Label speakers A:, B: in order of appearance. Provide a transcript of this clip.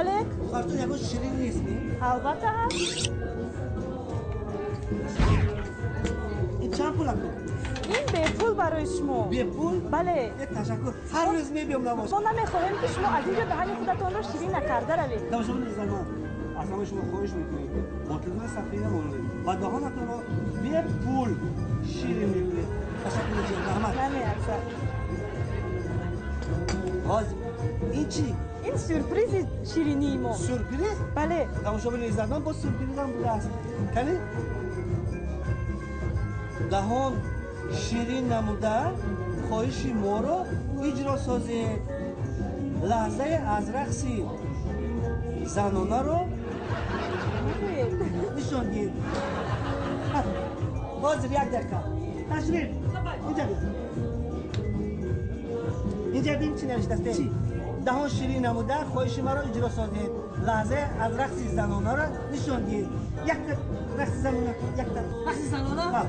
A: بله
B: کارتون یکو شیرین نیست می؟
A: البته هست.
B: این چند پول هم؟
A: این به پول برای شما.
B: به پول؟
A: بله.
B: تشکر. هر روز میبیم نماز.
A: ما نمیخواهیم که شما از اینجا دهن خودتان را شیرین نکرده روید.
B: تماشا کنید زمان. اصلا شما خواهش میکنید. باطل سفینه مورد. و دهانتون رو به پول شیرین میکنید. تشکر جان. رحمت.
A: نمی‌ارزد.
B: باز این چی؟
A: این سورپریز شیرینی ما.
B: سورپریز؟
A: بله.
B: تماشا کنید زمان با سورپریز هم بوده است. کنید؟ دهان شیرین نموده خواهش ما رو اجرا سازید. لحظه از رقص زنانه رو نشان دید. باز یک دقیقه تشریف اینجا بید اینجا بیم چی نوشته است؟ چی؟ دهان شیرین نموده خواهش ما رو اجرا سازید. لحظه از رقص زنانه رو نشان دید. یک رقص زنانه یک رقص زنانه